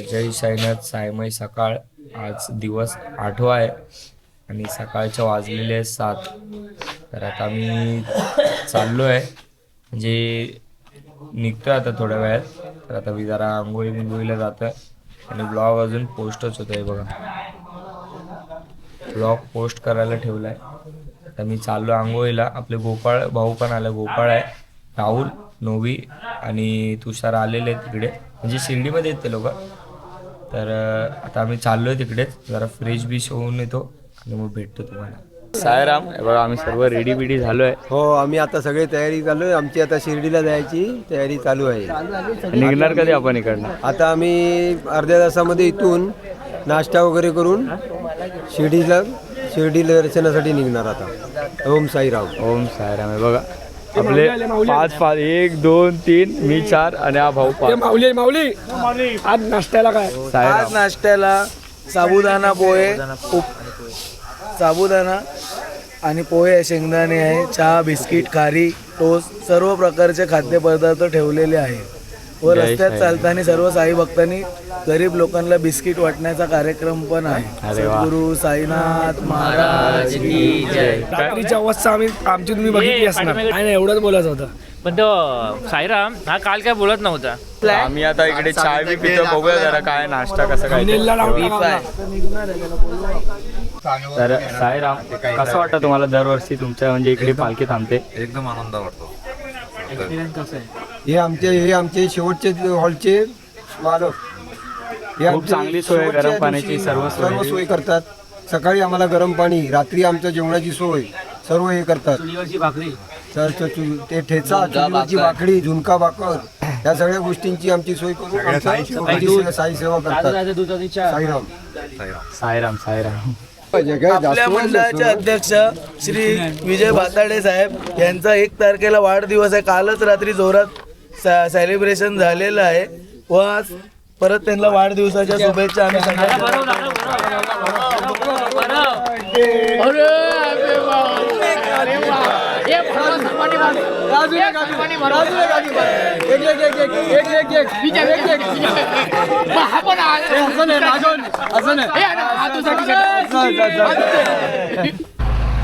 जय साईनाथ सायमय सकाळ. आज दिवस 8वा आहे आणि सकाळच्या वाजलेले आहेत 7. तर आता आम्ही चाललो आहे म्हणजे निघतोय आता थोड्या वेळात. तर आता मी जरा आंघोळीला जातोय आणि ब्लॉग अजून पोस्टच होतोय बघा. ब्लॉग पोस्ट करायला ठेवलाय. आता मी चाललो आंघोळीला. आपले गोपाळ भाऊ पण आले. गोपाळ आहे, राहुल, नोवी आणि तुषार आलेले आहेत तिकडे, म्हणजे शिर्डीमध्ये आहेत ते लोक. तर आता आम्ही चाललोय तिकडेच. जरा फ्रेश बीश होऊन येतो आणि मग भेटतो तुम्हाला. सायराम, बघा आम्ही सर्व रेडी बिडी झालोय. हो, आम्ही आता सगळे तयारी चालू आहे. आमची आता शिर्डीला जायची तयारी चालू आहे. निघणार कधी आपण इकडनं? आता आम्ही अर्ध्या तासामध्ये इथून नाश्ता वगैरे करून शिर्डीला दर्शनासाठी निघणार आता. ओम साईराम. ओम सायराम आहे बघा. आपले 5 1 2 3 मी 4 आणि हा भाऊ 5. माऊली आज नाश्त्याला काय? आज नाश्त्याला साबुदाणा पोहे, साबुदाणा आणि पोहे, शेंगदाणे आहे, चहा, बिस्किट, खारी, टोस्ट, सर्व प्रकारचे खाद्यपदार्थ ठेवलेले आहे. व रस्त्यात चालताना सर्व साई भक्तांनी गरीब लोकांना बिस्किट वाटण्याचा कार्यक्रम पण आहे. सद्गुरू साईनाथ महाराज की जय. रात्रीच्या अवस्था आमची तुम्ही बघितली असणार. नाही एवढंच बोलायचं होतं. पण तो साईराम हा काल काय बोलत नव्हता. आम्ही आता इकडे चाय बी पितो. बघूया जरा काय नाश्ता कसं काय. तर साईराम, कसं वाटतं तुम्हाला दरवर्षी तुमच्या म्हणजे इकडे पालखी थांबते? एकदम आनंद वाटतो. हे आमचे शेवटचे हॉलचे मालक. खूप चांगली सोय, गरम पाण्याची सर्व सोय करतात. सकाळी आम्हाला गरम पाणी, रात्री आमच्या जेवणाची सोय सर्व हे करतात. ते ठेचा, चुलीवरची भाकरी, झुणका भाकर, या सगळ्या गोष्टींची आमची सोय करून साई सेवा करतात. साईराम. साईराम साईराम. आपल्या मंडळाचे अध्यक्ष श्री विजय भाताडे साहेब यांचा 1 तारखेला वाढदिवस आहे. कालच रात्री जोरात सेलिब्रेशन झालेलं आहे व आज परत त्यांना वाढदिवसाच्या शुभेच्छा आम्ही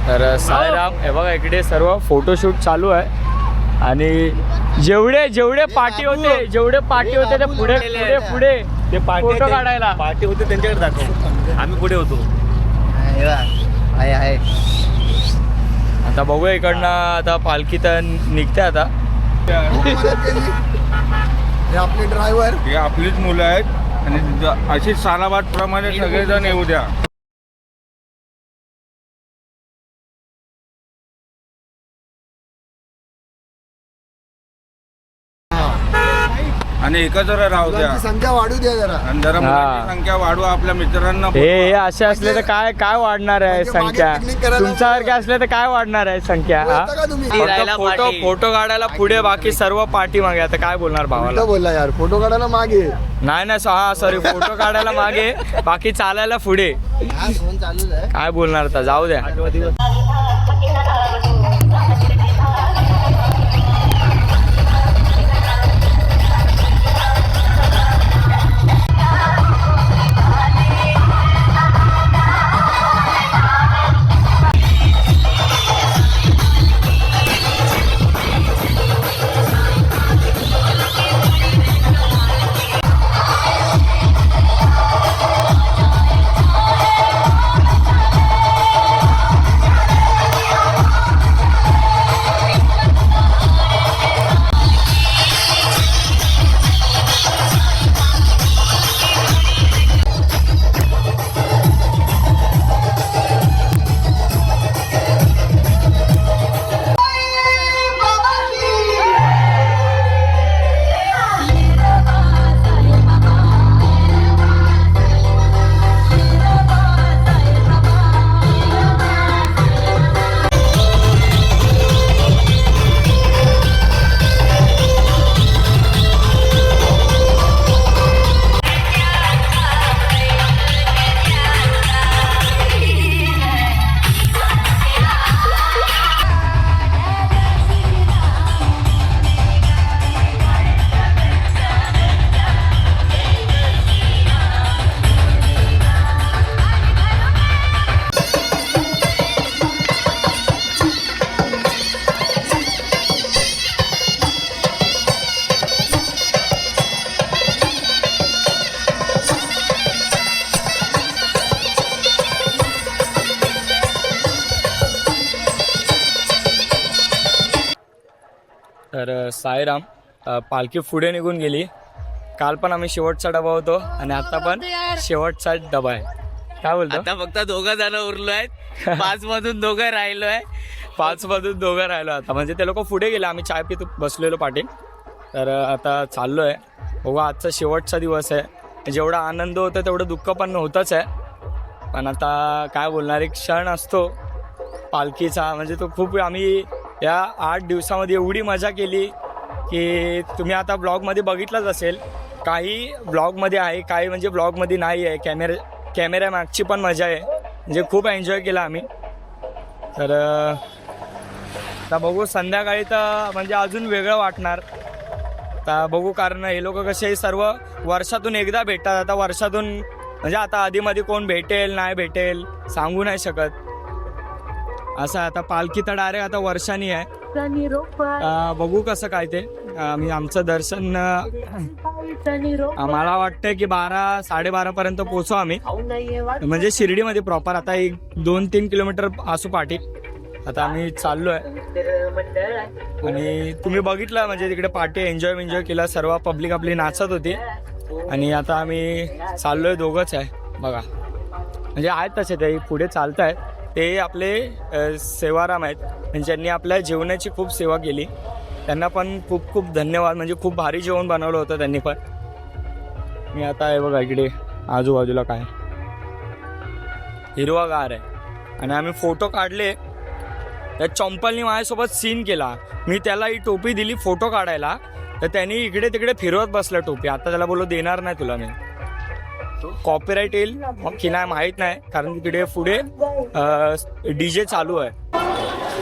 तर साईराम, हे बघा इकडे सर्व फोटोशूट चालू आहे आणि जेवढे पार्टी होते ते पुढे ते फोटो काढायला पार्टी होते त्यांच्याकडे दाखव. आम्ही पुढे होतो. आता बघूया इकडनं. आता पालखी तर निघते आता. हे आपले ड्रायव्हर, हे आपलीच मुलं आहेत आणि अशीच सालाबाद प्रमाणे सगळेजण येऊ द्या. आणि एकत्र राहू द्या. संख्या वाढू द्या जरा. आणि जरा मुलांची संख्या वाढवा. आपल्या मित्रांना हे असे असले तर काय वाढणार आहे संख्या? तुमच्यासारखे असले तर काय वाढणार आहे संख्या? फोटो काढायला पुढे, बाकी सर्व पाठी मागे. आता काय बोलणार भावाला? बोलला यार, फोटो काढायला मागे. नाही सॉरी, फोटो काढायला मागे, बाकी चालायला पुढे. काय बोलणार आता? जाऊ द्या. साईराम पालखी पुढे निघून गेली. काल पण आम्ही शेवटचा डबा होतो आणि आता पण शेवटचा डबा आहे. काय बोलतो? आता फक्त 2 जण उरलो आहेत. 5 मधून 2 राहिलोय. 5 मधून 2 राहिलो आता. म्हणजे ते लोक पुढे गेले, आम्ही चाय पित बसलेलो पाठी. तर आता चाललो आहे. बघू, आजचा शेवटचा दिवस आहे. जेवढा आनंद होता तेवढं दुःख पण होतंच आहे. पण आता काय बोलणार, एक क्षण असतो पालखीचा, म्हणजे तो खूप आम्ही या 8 दिवसामध्ये एवढी मजा केली की तुम्ही आता ब्लॉगमध्ये बघितलंच असेल. काही ब्लॉगमध्ये आहे, काही म्हणजे ब्लॉगमध्ये नाही आहे. कॅमेरा मागची पण मजा आहे, म्हणजे खूप एन्जॉय केला आम्ही. तर आता बघू संध्याकाळी तर म्हणजे अजून वेगळं वाटणार. आता बघू, कारण हे लोक कसे सर्व वर्षातून एकदा भेटतात. आता वर्षातून म्हणजे आता आधीमध्ये कोण भेटेल नाही भेटेल सांगू नाही शकत. असं आता पालखी तर डायरेक्ट आता वर्षानी आहे. बघू कसं काय ते. आमचं दर्शन आम्हाला वाटतं की 12-12:30 पर्यंत पोहोचू आम्ही. म्हणजे शिर्डीमध्ये प्रॉपर आता 1-2-3 किलोमीटर असू पाठी. आता आम्ही चाललो आहे आणि तुम्ही बघितलं म्हणजे तिकडे पार्टी एन्जॉय केला. सर्व पब्लिक आपली नाचत होती आणि आता आम्ही चाललोय. दोघंच आहे बघा, म्हणजे आहेत तसे ते पुढे चालत आहेत. ते आपले सेवाराम आहेत, म्हणजे ज्यांनी आपल्या जेवणाची खूप सेवा केली. त्यांना पण खूप खूप धन्यवाद. म्हणजे खूप भारी जेवण बनवलं होतं त्यांनी पण. मी आता आहे बघा इकडे आजूबाजूला काय हिरवागार आहे आणि आम्ही फोटो काढले. त्या चंपलनी माझ्यासोबत सीन केला. मी त्याला ही टोपी दिली फोटो काढायला, तर त्यांनी इकडे तिकडे फिरवत बसलं टोपी. आता त्याला बोललो देणार नाही तुला मी, कॉपीराईट येईल मग की नाही माहीत नाही, कारण तिकडे पुढे DJ चालू आहे.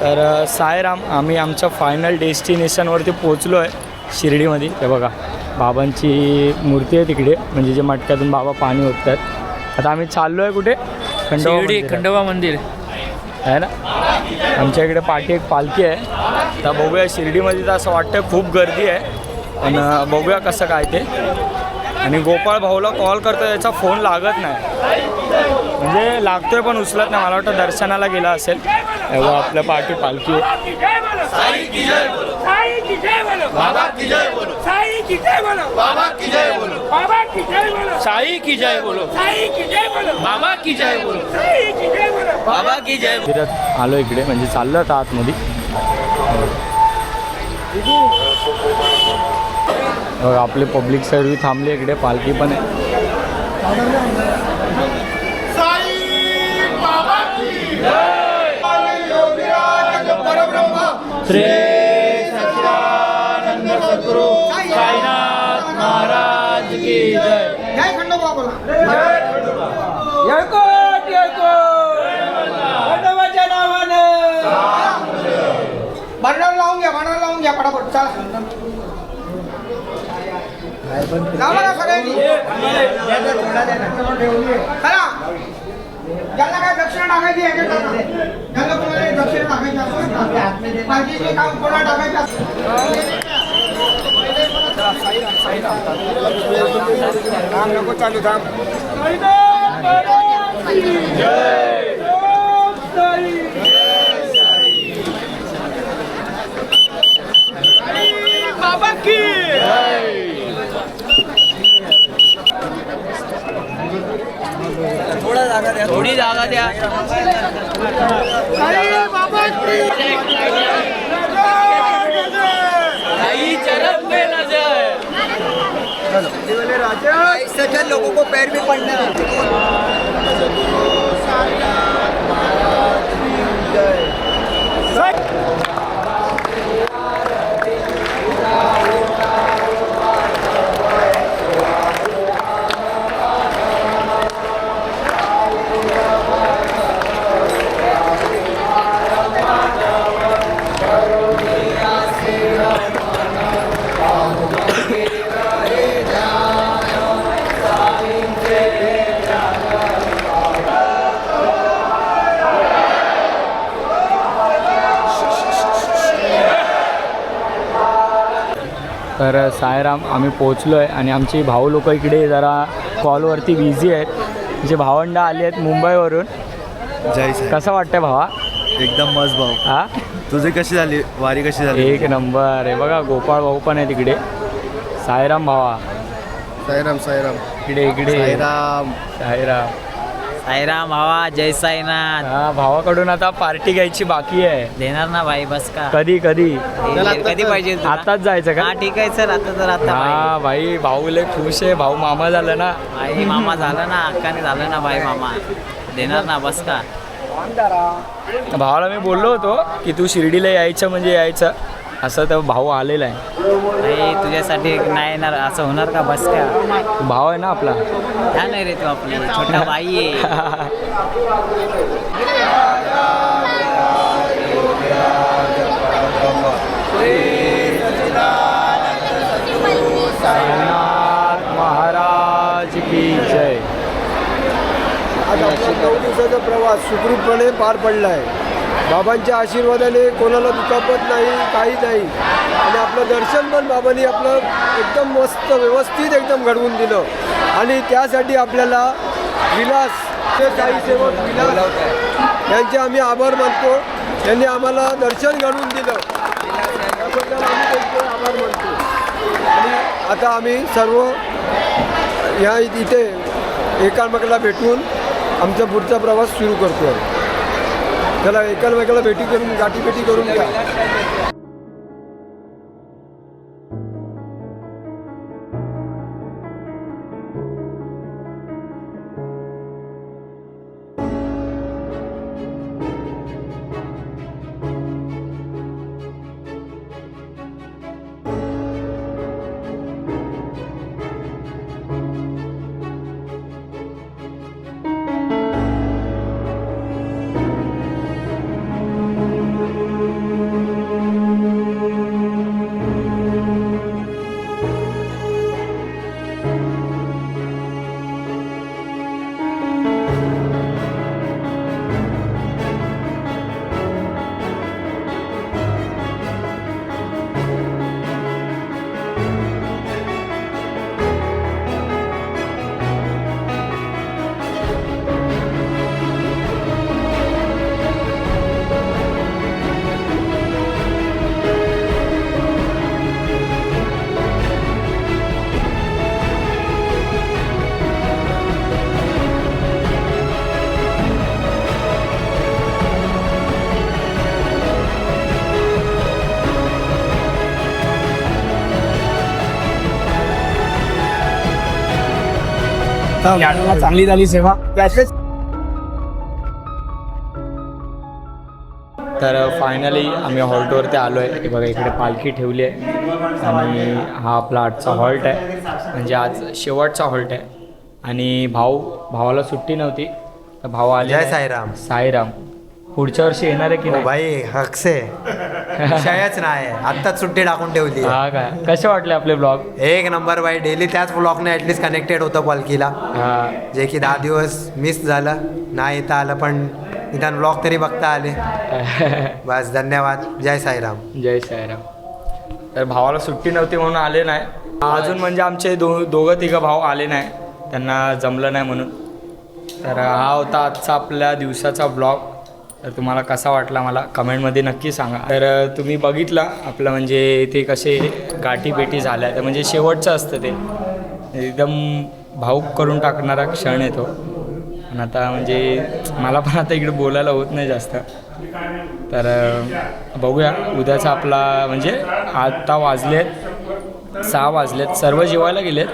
तर साईराम, आम्ही आमच्या फायनल डेस्टिनेशनवरती पोचलो आहे शिर्डीमध्ये. हे बघा बाबांची मूर्ती आहे तिकडे, म्हणजे जे मटक्यातून बाबा पाणी ओततात. आता आम्ही चाललो आहे कुठे? खंडोबा मंदिर आहे ना. आमच्या इकडे पाठी एक पालखी आहे. तर बघूया, शिर्डीमध्ये तर असं वाटतं खूप गर्दी आहे, पण बघूया कसं काय ते. आणि गोपाळ भाऊला कॉल करतो, याचा फोन लागत नाही, म्हणजे लागतोय पण उचलत नाही. मला वाटतं दर्शनाला गेला असेल. एवढं आपल्या पाठी पालखी आहे. साई की जय बोलो, साई की जय बोलो, बाबा की जय बोलो, साई की जय बोलो, बाबा की जय बोलो, बाबा की जय बोलो, साई की जय बोलो, साई की जय बोलो, बाबा की जय बोलो, साई की जय बोलो, बाबा की जय. फिरत आलो इकडे, म्हणजे चाललं होतं आतमध्ये. आपले पब्लिक सर्व्हिस थांबले इकडे, पालखी पण आहे. श्री सच्चिदानंद सद्गुरु साईनाथ महाराज की जय. जय खंडोबा बोला. येळकोट येळकोट खंडोबाच्या नावानं बर्नर लावून घ्या पटापट. चला लावा ना सगळ्यांनी. चला, ज्यांना काय दक्षिणा टाकायची आहे ज्यांना तुम्हाला दक्षिणा टाकायची असेल, पालखीचे काम कोणा टाकायचं काम नको चालू थांब. बाबा की थोडी जागा द्या. आई चरण पे नजर. इससे लोगों को पैर भी पड़ना तर साईराम, आम्ही पोचलो आहे आणि आमची भाऊ लोक इकडे जरा कॉलवरती बिझी आहेत. जे भावंडं आली आहेत मुंबईवरून. जय साई. कसं वाटतंय भावा? एकदम मस्त भाऊ. हा तुझी कशी झाली वारी, कशी झाली? एक नंबर आहे बघा. गोपाळ भाऊ पण आहे तिकडे. साईराम भावा साईराम साईराम. इकडे इकडे साईराम. साईराम. साईराम भावा, जय साईनाथ. हा भावाकडून आता पार्टी घ्यायची बाकी आहे. देणार ना भाई, बस का. कधी कधी कधी पाहिजे तुला? आताच जायचं का? हा ठीक आहे सर, आता तर आता हा भाई भाऊ लय खुश आहे. भाऊ मामा झाला ना. भाई मामा झाला ना, अक्काने झालं ना भाई मामा. देणार ना, बस का. भावाला मी बोललो होतो की तू शिर्डीला यायचं म्हणजे यायचं असं, तर भाऊ आलेला आहे. भाई तुझ्यासाठी नाही येणार असं होणार का, बस का. भाव आहे ना आपला. काय नाही रे, तू आपली छोटा भाई आहे. साईनाथ महाराज की जय. आज आपला 9 दिवसाचा प्रवास सुखरूपपणे पार पडला आहे. बाबांच्या आशीर्वादाने कोणाला दुखापत नाही, काही नाही. आणि आपलं दर्शन पण बाबांनी आपलं एकदम मस्त व्यवस्थित एकदम घडवून दिलं. आणि त्यासाठी आपल्याला विलास ते काही सेवक विलास यांचे आम्ही आभार मानतो. त्यांनी आम्हाला दर्शन घडवून दिलं, त्याबद्दल आम्ही त्यांचे आभार मानतो. आणि आता आम्ही सर्व ह्या इथे एकमेकाला भेटून आमचा पुढचा प्रवास सुरू करतो आहे. त्याला एकमेकाला भेटी करून गाठीभेटी करून घ्या. चांगली झाली सेवा. तर फायनली आम्ही हॉल्टवरती आलो आहे. बघा इकडे पालखी ठेवली आहे आणि हा आपला आजचा हॉल्ट आहे, म्हणजे आज शेवटचा हॉल्ट आहे. आणि भावाला सुट्टी नव्हती तर भाऊ आले. जय साईराम. साईराम. पुढच्या वर्षी येणार आहे की नाही? भाई हक्से शयच नाही, आत्ताच सुट्टी टाकून ठेवली. हा काय, कसे वाटले आपले ब्लॉग? एक नंबर भाई. डेली त्याच ब्लॉगने ॲटलिस्ट कनेक्टेड होतं पालखीला, हा जे की 10 दिवस मिस झालं, नाही येता आलं, पण निदान ब्लॉग तरी बघता आले. बस धन्यवाद. जय साईराम. जय साईराम. तर भावाला सुट्टी नव्हती म्हणून आले नाही. अजून म्हणजे आमचे दोघं तिघं भाऊ आले नाही, त्यांना जमलं नाही म्हणून. तर हा होता आजचा आपल्या दिवसाचा ब्लॉग. तर तुम्हाला कसा वाटला मला कमेंटमध्ये नक्की सांगा. तर तुम्ही बघितलं आपलं म्हणजे ते कसे गाठीभेटी झाल्या, तर म्हणजे शेवटचं असतं ते, एकदम भाऊक करून टाकणारा क्षण येतो. आणि आता म्हणजे मला पण आता इकडे बोलायला होत नाही जास्त. तर बघूया उद्याचा आपला म्हणजे आत्ता वाजलेत 6 वाजलेत, सर्व जेवायला गेलेत.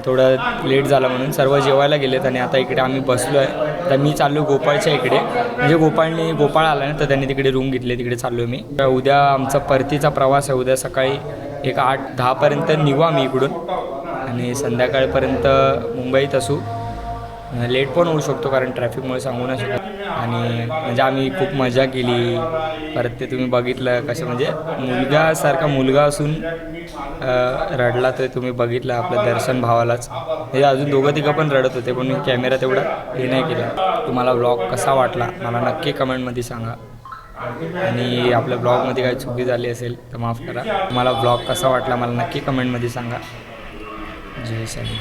थोडं लेट झालं म्हणून सर्व जेवायला गेलेत. आणि आता इकडे आम्ही बसलो आहे. तर मी चाललो गोपाळच्या इकडे, म्हणजे गोपाळ आला ना तर त्यांनी तिकडे रूम घेतली, तिकडे चाललो आहे मी. उद्या आमचा परतीचा प्रवास आहे. उद्या सकाळी एक 8-10पर्यंत निघू आम्ही इकडून आणि संध्याकाळपर्यंत मुंबईत असू. लेट पण होऊ शकतो कारण ट्रॅफिकमुळे सांगू नाही शकत. आणि म्हणजे आम्ही खूप मजा केली. परत ते तुम्ही बघितलं कसं म्हणजे मुलगासारखा मुलगा असून रडला, तर तुम्ही बघितलं आपलं दर्शन भावालाच. हे अजून दोघं तिघं पण रडत होते, पण मी कॅमेरा तेवढा हे नाही केला. तुम्हाला ब्लॉग कसा वाटला मला नक्की कमेंटमध्ये सांगा. आणि आपल्या ब्लॉगमध्ये काही चुकी झाली असेल तर माफ करा. तुम्हाला ब्लॉग कसा वाटला मला नक्की कमेंटमध्ये सांगा. जय साई.